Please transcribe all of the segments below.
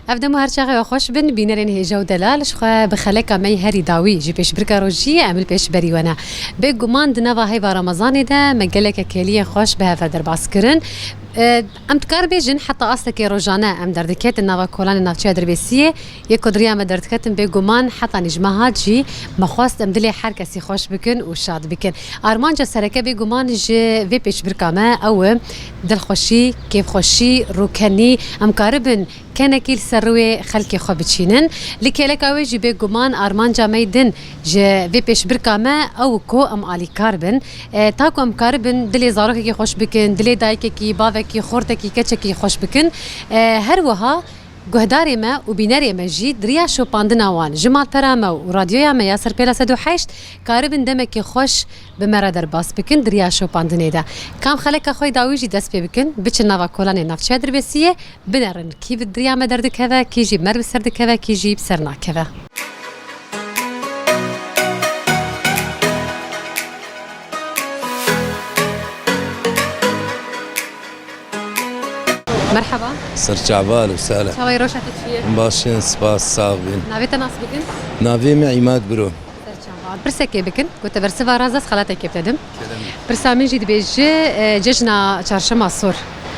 افدمو هر شاغي خوش بن بينرين هي جو دلال شخوا بخليكا مي هري داوي جي بيش بركا روجي عمل بيش بري وانا بيغمان دنافا هي رمضان ده مقالك كليه خوش بها فدر باسكرن ام تكربي جن حتى اصلك روجانا ام دردكات النافا كولان النافشيه دربيسيه يكودريا ما دردكات بيغمان حتى نجمها جي مخواست ام دلي حركه سي خوش بكن وشاد بكن ارمانجا سركه بيغمان جي في بيش بركا ما او دل خوشي كيف خوشي روكني ام كاربن كان كيل سروي خلكي خو بتشينن لكيلك اوجي بيغمان ارمانجا ميدن جي في بيش بركا ما او كو ام الي كاربن تاكو ام كاربن دلي زاروكي كي خوش بكن دلي دايكي كي بافكي خورتكي كتشكي خوش بكن هروها گهداری ما و بیناری ما جید دریا شو پاندنا وان جمال پراما و رادیویا ما یاسر پیلا 108 کاربن دمکی خوش به مرا در باس بکن دریا شو پاندنه ده کام خلک خوی داویجی دست پی بکن بچ نوا کولان نافچه دربسیه بنرن کی دریا ما درد کوا کی جی مر بسرد کوا کی جی بسرنا کوا مرحبا صرت عبال وسهلا شوي روشة تشفيه باشين سباس صاغبين نافيتا ناس بكن عماد برو عبال برسكي بكن كنت برسفا رازس خلاتك بتدم برسامين جيد بيجي ججنا چارشما صور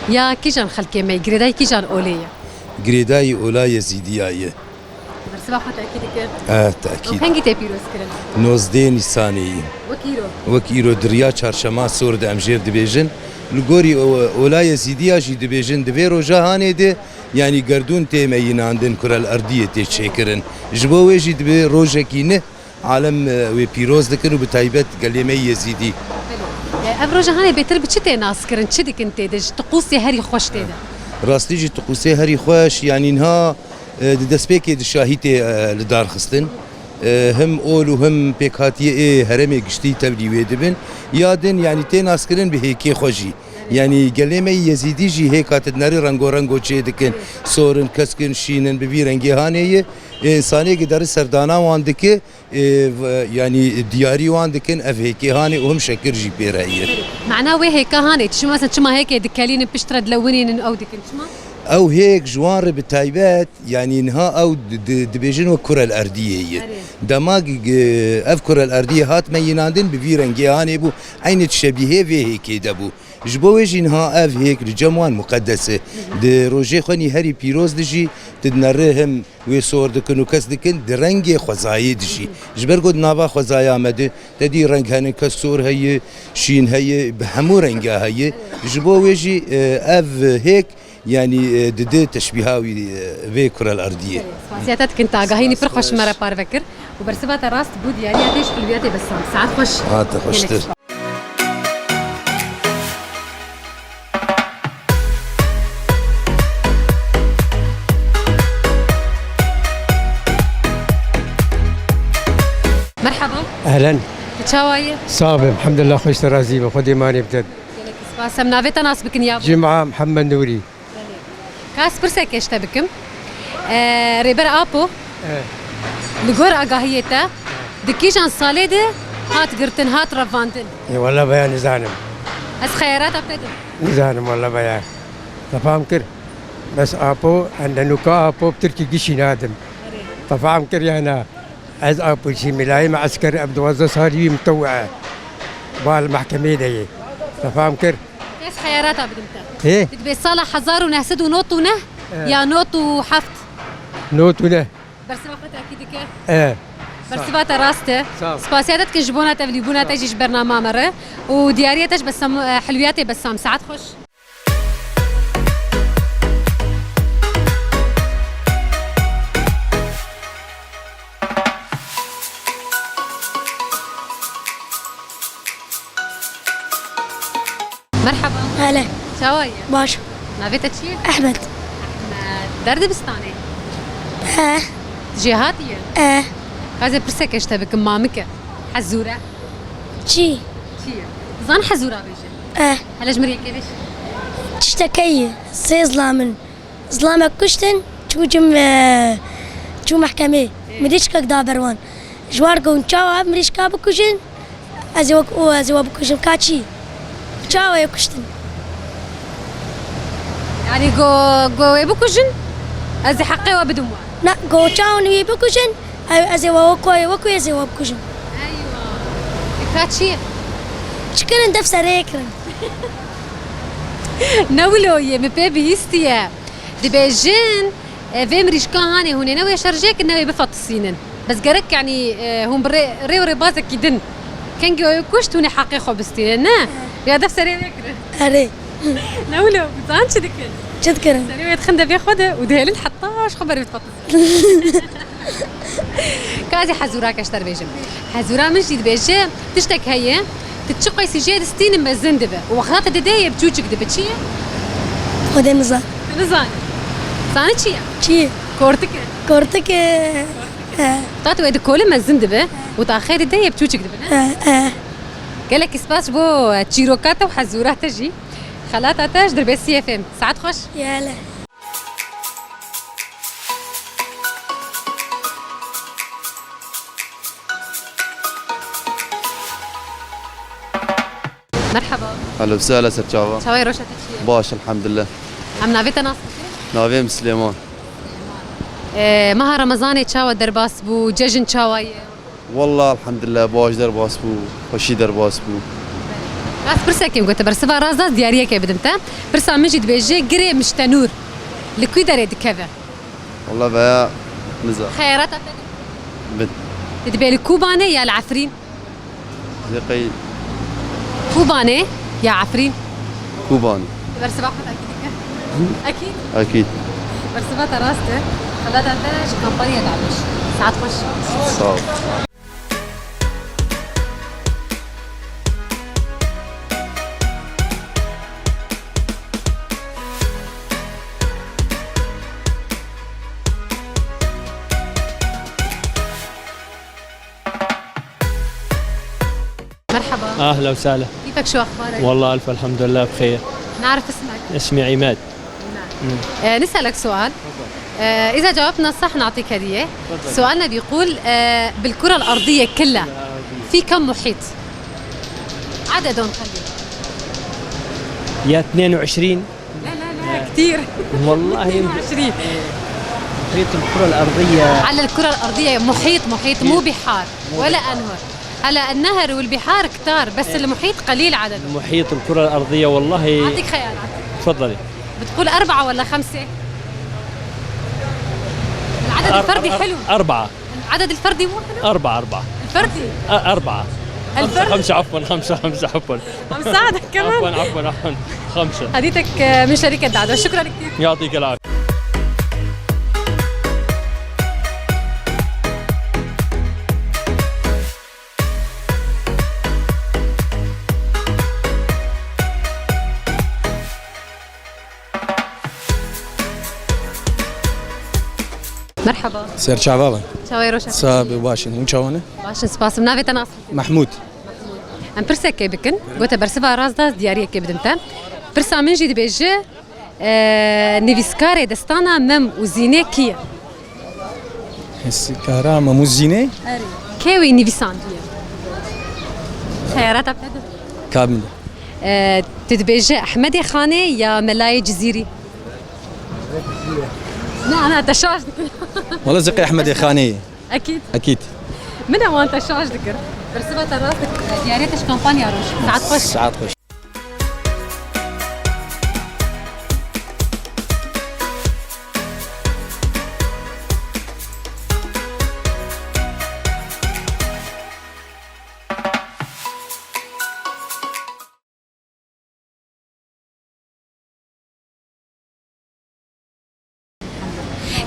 يا كيجان خلكي مي جريداي كيجان اوليه جريداي اولا يزيديايه برسفا خاطر اكيد تاكيد وهنجي تبيروس كرن نوزدين ثاني وكيرو دريا چارشما صور د امجير دبيجن لگوری اولای زیدیا جی دبیجن دویرو جهانی ده یعنی گردون تی میناندن کرال اردیه تی چکرن جبوه جی دبی روزکی نه عالم و پیروز دکن و بتایبت گلیمه یزیدی افرو جهانی بهتر بچه تی ناس کرن چه دکن تی ده طقوسی هری خوش تی ده راستی جی طقوسی هری خوش یعنی انها دسپیکی دشاهی تی لدار خستن هم اول و هم پیکاتیه هرمی گشتی تبلیغ دبن یادن یعنی تین اسکرین به هیکی خوشی یعنی گلمه یزیدی جی هیکات نری رنگو رنگو چه دکن سورن کسکن شینن به رنگی هانیه انسانی که در سردانا وانده که یعنی دیاری وانده کن اف هیکی هانی و هم شکر جی پیرایه معناه وی هیکا هانی شو مثلا شما هيك دكالين بشترد لونين او دكن شما او هيك جوار بتايبات يعني انها او دبيجن وكره الارضيه دماغ افكر الارضيه هات ميناندن بفيرنجي هاني بو عين تشبيهه في هيك دبو جبوج انها اف هيك الجموان مقدسه د روجي خني هري بيروز دجي تدنرهم ويصور دكن وكس دكن درنجي خزاي دجي جبرغود نافا خزايا مد تدي رنج هن كسور هي شين هي بهمو رنجا هي جبوجي اف هيك يعني دد تشبيهاوي في كرة الأرضية. سيادتك كنت عاجهيني فرخش مرة بارفكر وبرسبات الراس بود يعني هتيش قلبياتي بس ساعات خوش. تخشتر. مرحبا. أهلا. تشاوية. صابر الحمد لله خوش ترازي بخدي ماني بتد. بس منافيتا ناس بكن يابو. جمعة محمد نوري. كاس برسك ايش تبكم ريبر ابو لغور اغاهيتا دكيجان صالده هات قرتن هات رفاندن والله بيان نزانم اس خيارات ابتدن نزانم والله بيان تفهم كر بس ابو عندنا نكا ابو بتركي قشي نادم تفهم كر يعني از ابو شي ملاي مع عسكري عبد الوزير صاري متوعه بالمحكمه دي تفهم كر ايش خيارات ابدمتا ايه تبي صالح حزار ونهسد ونوط ونه يا نوط وحفت نوط ونه بس ما فات اكيد كيف ايه بس فات راسته سباسياتك كنجبونا تبليبونا تجيش برنامج مره ودياريتش بس حلوياتي بس ساعات خوش مرحبا هلا شوايه باشا نافيتا تشيل احمد درد بستاني جهاتيه هذا برسك ايش تبك مامك حزوره شي زان حزوره بيجي هلا جمري كيفش تشتكي سي ظلامك كشتن شو محكمه مديش كك دابروان جوار كون تشاو مديش كاب كوجن ازو بكوجن كاتشي تشاو يكشتن يعني جو بكوجن ازي حقي وبدموع. نا قوتشاون وي بكوشن ازي وكو ازي وبكوشن. ايوه كاتشي شكرا دف سريكرا. نولو يا مبابي يستيا دي بيجين فيمريش كان هاني هوني نوي شرجيك نوي بفطسينن بس قرك يعني هم ريو ريبازك يدن كان جو كوشتوني حقي خبستين نا يا دف سريكرا. اري نولو بتانش ديك شكرا. سريع يتخندى بياخدها ودهلن حطاش خبر بتفطس. كازي حزوراك اشتر بيجم حزورا من جديد بيجي تشتك هي تتشقي سجاد ستين ما زندبه وخاطر ددايه بتوجك دبتشي خذ نزا نزان صانتشي شي كورتك ها طاتو اد كل ما زندبه وتاخير ددايه بتوجك دبه قال لك اسباس بو تشيروكاتا وحزورا تجي خلاطها تاج دربي سي اف ام ساعات خوش يلا. مرحبا هلا وسهلا ست جافا. شوي روشة تشي باش الحمد لله. عم نافيتا ناس نافيم سليمان. مها رمضاني تشاوى درباس بو ججن تشاوى والله الحمد لله باش درباس بو خوشي درباس بو. راس برسا كيم قلت برسا رازا دياريه كي بدمتا برسا مجد بيجي قري مش تنور لكوي داري دكافا والله بيا نزا. خيارات بنت. تدبي الكوباني يا العفرين زقي كوباني يا عفرين كوباني. برسا باخد اكيد اكيد. برسا راسته خلاتها تاج كامبانيا دعبش ساعات خوش صعب. مرحبا اهلا وسهلا. كيفك شو اخبارك؟ والله الف الحمد لله بخير. نعرف اسمك؟ اسمي عماد. نسألك سؤال إذا جاوبنا صح نعطيك هدية. سؤالنا بيقول بالكرة الأرضية كلها في كم محيط؟ عددهم خلينا. يا 22 لا كثير والله 22 محيط الكرة الأرضية. على الكرة الأرضية محيط مو بحار ولا أنهر. هلا النهر والبحار كتار بس المحيط قليل عدده. محيط الكرة الأرضية والله. أعطيك خيارات. تفضلي. بتقول 4 ولا 5؟ العدد الفردي حلو. 4. العدد الفردي مو حلو؟ 4 الفردي 4. الفردي 5 عفوا 5 عفوا. عم ساعدك كمان. عفوا 5. هديتك من شركة دعوة. شكرا كثير. يعطيك العافية. مرحبا سير شعبابا شوي روشة صاب واشن وشونه باشن سباس منافي تناس محمود ام برسا كي بكن قلت برسبا رازدا دياريه كي بدمتا برسا من جدي بيجي نيفيسكاري دستانا مم وزينه كيا هسي كهرامة موزينة كيوي نيفيساندية خيارات ابتدى كاملة تدبيجي احمدي خاني يا ملاي جزيري لا انا تشاش والله زقي أحمد خانية أكيد من وانت تشاش ذكر برسبا تراسك دياريتش كامبانيا روش ساعات خوش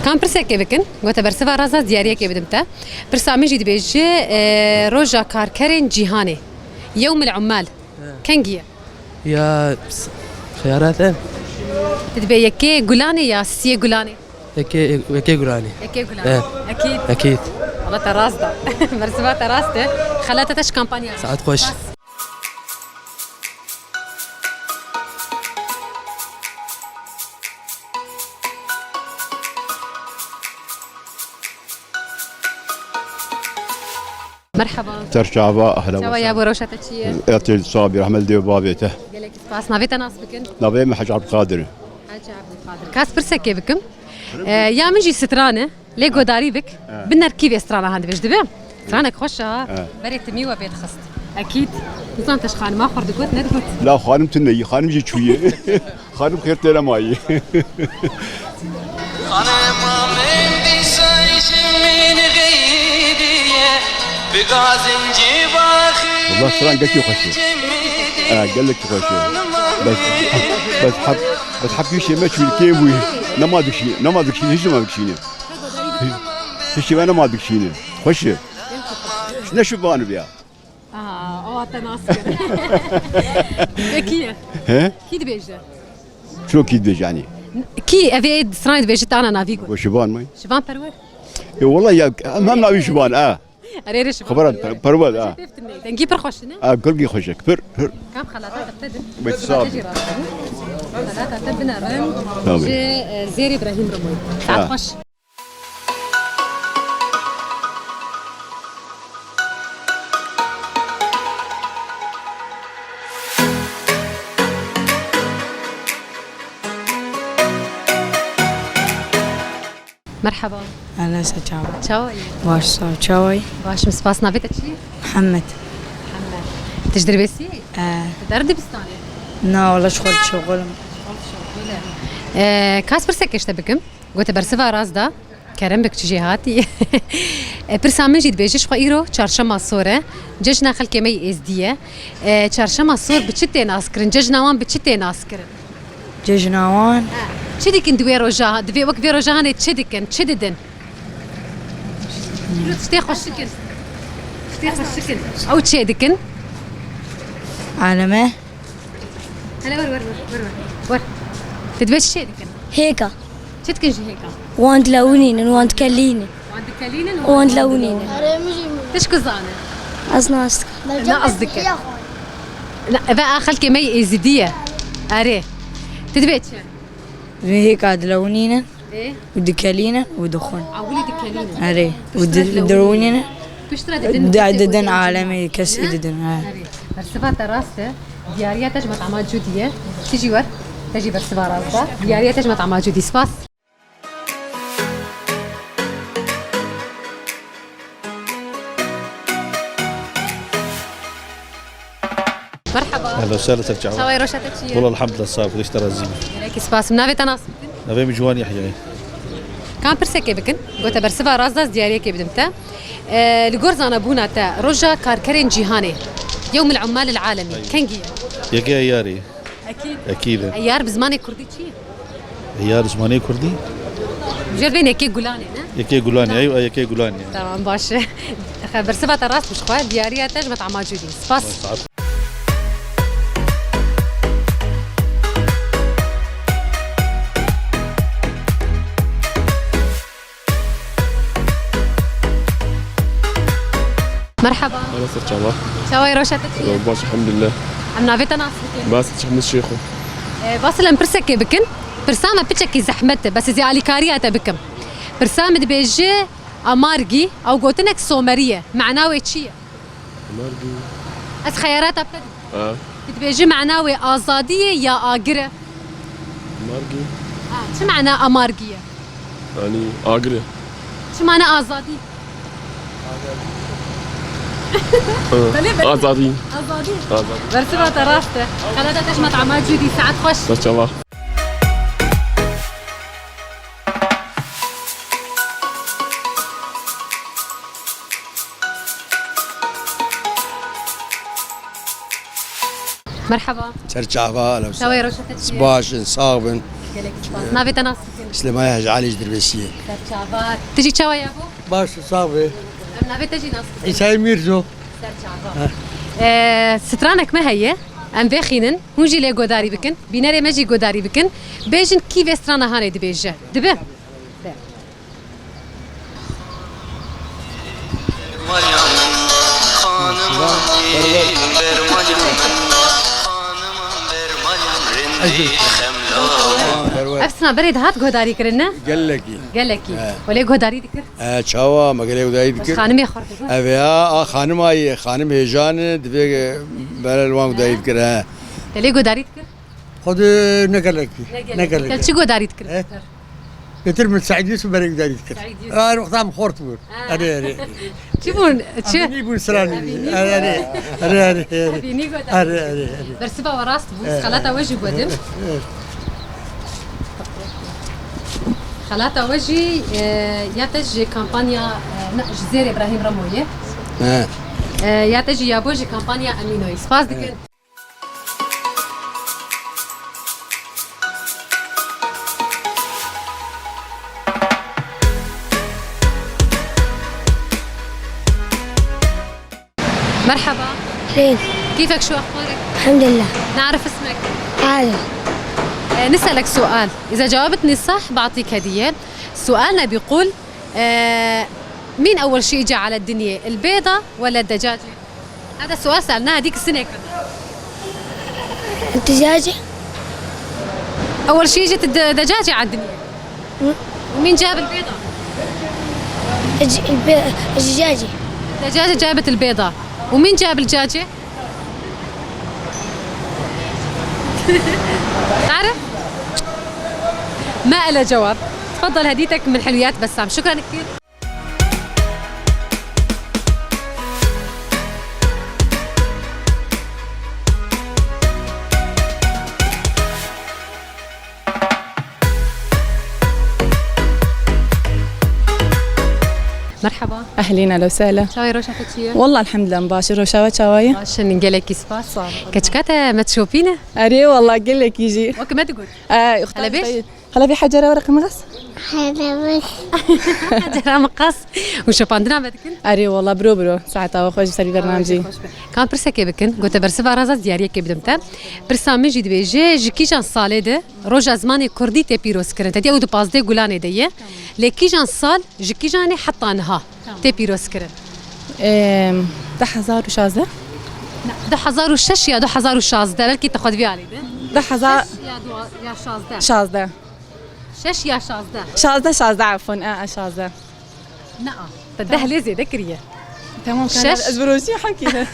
كان برسا كي بكن قلت برسبا رازا دياريه كي بدمتا برسا مجي دبيجي روجا كاركرين جيهاني يوم العمال كان جيا يا خيارات تدبي يكي غولاني يا سي غولاني يكي قراني يكي غولاني اكيد والله تراسدا برسبا تراسته خلاتها تش كامبانيا ساعات خوش. مرحبا ترشعبا اهلا شو يا ابو روشه تشيه اتل صابر احمد ديو بابيته قالك سباس نافيتا ناس بكن نبي حج عبد القادر حاج عبد القادر كاس برسا كي بكم يا منجي سترانه لي قداري بك بنركيب سترانه هاند باش دبا سترانك خوشها بريت ميوه بيت خست اكيد نظام تشخان ما خرد قوت ندقوت لا خانم تني خانم جي شويه خانم خير تلا ماي والله سران قلت لي خشي قال لك خشي بس حبي شيء ما شو الكيبوي نما دك شيء هيش ما دك شيء هيش انا ما دك شيء خشي شنو شو بان بيا او تناسك كي ها كي دبيجه شو كيد يعني كي افيد سترانه دبيجه تاعنا نافيغو وشبان ماي شبان برور والله يا ما ناوي شبان اريري شبان خبرت برود تنجي برخوشنا كل خشك بر كم خلاطات تقتدم بالصبر ثلاثة تبنا رم جي زير ابراهيم رموي تعال خوش مرحبا أهلا وسهلا. تشاوي باش صار تشاوي باش مسباس نافيتك شي محمد. تجدري بسي تردي بستاني نا والله شغل كاس برسك ايش تبكم قلت برسفا راس دا كرم بك تجي هاتي برسام جيت بيجيش خيرو چارشما صوره ججنا خلك مي ازديه چارشما صور بچتي ناسكرن ججنا وان بچتي ناسكرن ججناوان چديكن دوي روجا دوي وك في روجا هاني چديكن چددن تشتي خوشكن تشتي خوشكن او چديكن عالمه هلا ور تدبش چديكن هيكا چدكن جي هيك وانت لونين وانت كليني وانت كلينن وانت لونين تشكو زانه أصناستك لا قصدك لا بقى خلك مي ازديه اري تدبيتش هيك عاد لونينا ايه ودكالينا ودخون عولي دكالينا أري ودرونينا بشترى ددن عالمي كسي ددن برسفا تراسته دياريا تجمع طعمات جودية تيجي ور تجي برسفا راسته دياريا تجمع طعمات جودي سباس مرحبا اهلا وسهلا ترجعوا شاوي روشتك شي والله الحمد لله صار بدي اشتري الزينه عليك سباس منافي تناس نبي مجوان يحيى كان برسكي بكن قلت برسفا راسده دياريا كي بدمته الجورزانا بونا تا رجا كاركرين جيهاني يوم العمال العالمي كنجي يا اياري اكيد ايار بزماني كردي شي ايار زماني كردي جربين يكي قولاني يكي قولاني ايوه يكي قولاني تمام باش برسفة الراس مش خوات ديارية تجمع طعمات جودي سباس مرحبا اهلا وسهلا شاوي روشتك باش الحمد لله عم نافيتا ناس بس تشمس شيخو بس لم برسكي بكن برسامة بتشكي زحمته بس زي عليكارياته بكم برسامة بيجي أمارجي أو قوتنك سومرية معناوي تشيا أمارجي أس خيارات أبتدي بيجي معناوي آزادية يا آجرة أمارجي شو معنى أمارجية؟ يعني آجرة شو معنى آزادي؟ آزادي برسمة تراسته خلاتها تجمع طعمات جودي ساعات خوش ما شاء الله مرحبا ترجعوا اهلا وسهلا شاوي روشتك صباش صابن نافي تناس سليمان هجعلي دربسيه ترجعوا تجي شاوي يا ابو باش صابي نافي تجي ناس عيسى ميرزو سترانك ما هي ام بخينن هونجي لي غوداري بكن بيناري ماجي غوداري بكن بيجن كيف سترانا هاني دبيجه دبه أفسنا بريد هات غوداري كرنا قال لكي ولا غوداري ذكر تشاوا ما قال غوداري ذكر خانم خرط ابيا خانم اي خانم هجان دبي بلال وان غوداري ذكر تلي غوداري ذكر خد نقال لكي كل شي غوداري ذكر قلت من سعيد يوسف بريك داري كده سعيد يوسف. انا وقتها مخورت بور اري شوفون ابني بون سراني اري برسبة وراست بوس خلاطة وجه بودم خلاطة وجه ياتج كامبانيا جزيرة إبراهيم رموية ياتج يابوج كامبانيا أمينوي سباس دكن مرحبا خير كيفك شو أخبارك؟ الحمد لله نعرف اسمك؟ عادل نسألك سؤال إذا جاوبتني صح بعطيك هدية سؤالنا بيقول مين أول شيء إجا على الدنيا البيضة ولا الدجاجة؟ هذا السؤال سألناه هذيك السنة كنا الدجاجة أول شيء إجت الدجاجة على الدنيا ومين جاب البيضة؟ الدجاجة الدجاجة جابت البيضة ومين جاب الدجاجة؟ تعرف؟ ما له جواب تفضل هديتك من حلويات بسام شكرا كثير مرحبا أهلين أهلا وسهلا شاوي روشا فتشيه والله الحمد لله مباشر وشاوات شواية عشان نقلك سباس كتشكاتا ما تشوفينا أري والله أقول لك يجي اوكي ما تقول أختي هلا بيش هلا في حجرة ورق مغص حجرة مقص وشوف عندنا ما تكن أري والله برو ساعتها وخوش سري برنامجي كان برسا كي بكن قلت برسا رازا ديارية كي بدمتا برسا من جي دبيجي جي جان صالة ده روجا زماني كردي تي بيروس كرن تدي أود باز دي قولاني دي لكي جان صال جي جاني حطانها تي بيروس كرن 10,000 وشازة 10,006 يا 10,016 بلكي تاخذ في علي 10,000 يا شازده شازة شش يا شازده شازة عفوا شازة نعم تدهلزي ذكريه تمام شش. كان أزبروشي حكيها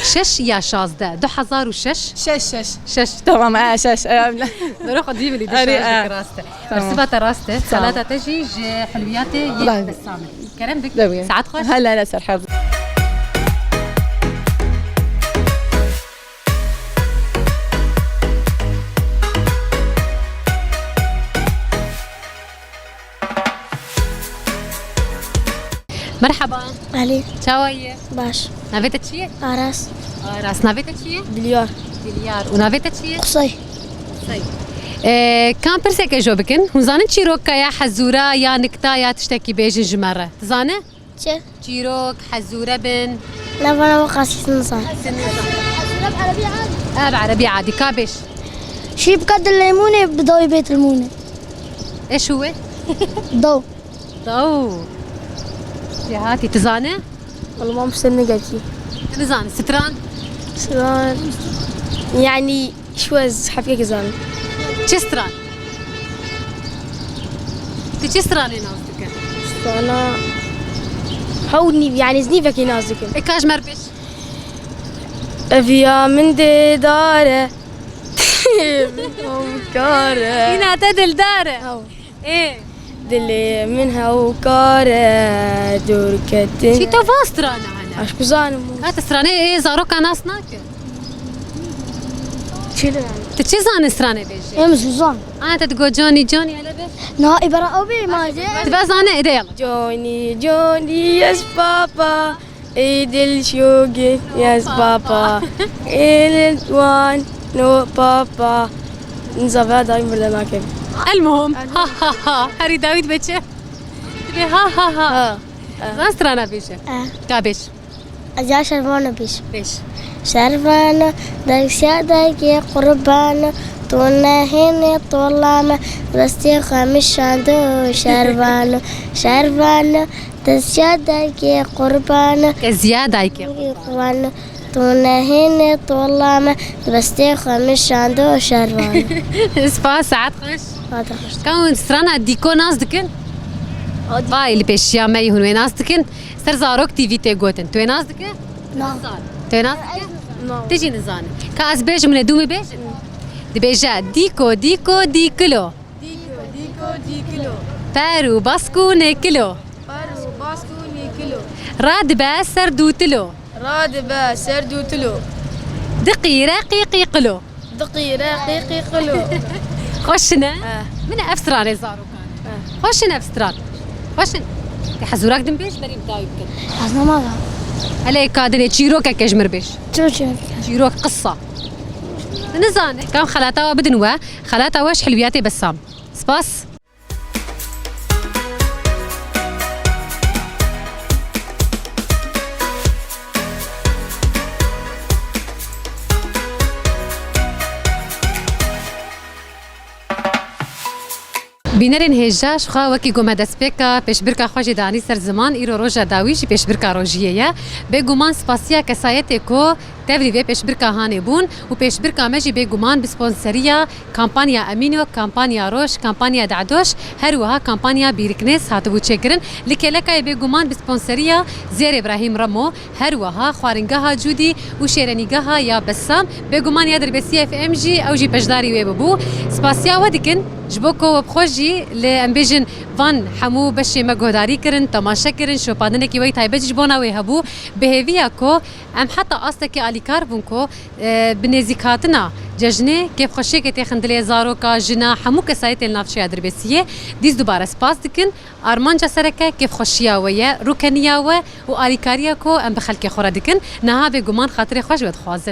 شش يا شازده 1006 شش تمام شش نروح قديم اللي أري، راسته برسبة راسته ثلاثة تجي حلوياتي الله بسامة كرم بك دوي. ساعات خوش هلا لا سرحب مرحبا علي شاوية باش نافيتا تشيه عراس راس نافيتا تشيه دليار ديليار ونافيتا تشيه قصي كان برسك اجو بكن وزانن تشيروكا يا حزورة يا نكتا يا تشتكي بيجن جمرة تزانه شو تشيروك حزورة بن لا أنا وقاسي نصان بعربي عادي بعربي عادي كابش شي بقد الليمونة بضوي بيت المونة ايش هو؟ ضو يا هاتي تزانه؟ والله ما مستني قلتي تزانه ستران سلام يعني شوز حفيك زاني تشستران تشستران نازدك أنا حولني يعني زنيفك ينازك اكاج مربش أفيا من دي دارة منها وكارة هنا تدل داره ايه دلي منها وكارة دوركتين شي تفاسترانا هنا عشكو زانمو هات استراني ايه زاروكا ناس ناكل شيلو يعني تشي زان استراني بيجي ايه مسوزان انا تتقول جوني على بس نائب رأوبي ما جاء تبقى زانه ايه يلا جوني يس بابا ايدل شوقي يس بابا ايدل وان نو بابا نزفها دايم ولا ما كيف المهم ها هاري داويد بيتشه تبي ها زان استرانا بيجي كابش أجا شرفانة بيش شرفانة دايك شادايك قربانة تونا هنا طولامة رستي خامش شاندو شرفانة تشادايك قربانة كزيادة هيك قربانة تونا هنا طولامة رستي خامش شاندو شرفانة اسفا ساعات خوش هذا خش كون استرانا ديكو ناس دكن باي اللي بيش يا مي هون ناس دكن سر زاروك تي في تي جوتن تو ناس دكن تو ناس دكن تجي نزانه كاس بيج من دومي بيج دي بيجا ديكو دي كيلو بارو باسكون كيلو بارو باسكوني كيلو راد با سردو تلو راد با سردو تلو دقي رقيقي قلو دقي رقيقي قلو خوشنا من افسران زارو خوشنا افسران خوشنا حزوراك دم بيش بريم دايب كده حزنا ماذا عليك كادني تشيروك كجمر بيش تشوشك تشيروك قصة نزاني كم خلاطة بدنوا خلاطة واش حلوياتي بسام سباس بینرین هجاش خوا وکی گم دسپیکا پیش برکا خوشی دانی سر زمان ایرو روژا داویش پیش برکا روژیه یا به گمان سپاسیا کسایت کو تبری و پیش برکا هانی بون و پیش برکا مجی به گمان بسپانسریا کمپانیا امینو کمپانیا روش کمپانیا دعدوش هر وها کمپانیا بیرکنس هاتبو چکرن لکلکای به گمان بسپانسریا زیر ابراهیم رمو هر وها خوارنگاه جودی و شیرنیگاه یا بسام به گمان یا در بسی اف ام جی او جی پشداری و ببو سپاسیا ودکن جبوكو وبخوجي لأمبيجن فان حمو بشي مجهوداري كرن تماشا كرن شو بادنكي وي تايبج جبونا ويهبو بهيفياكو ام حتى أصلكي آلي كاربونكو بنزيكاتنا ججنه كيف خوشي كتي خندلي زاروكا جنا حمو كسايت النافشي دربسيه ديز دوباره سباس دكن ارمان جسركه كيف خوشيا ويا روكنيا و آلي كارياكو ام بخلكي خورا دكن نها بگمان خاطر خوش ود خوازن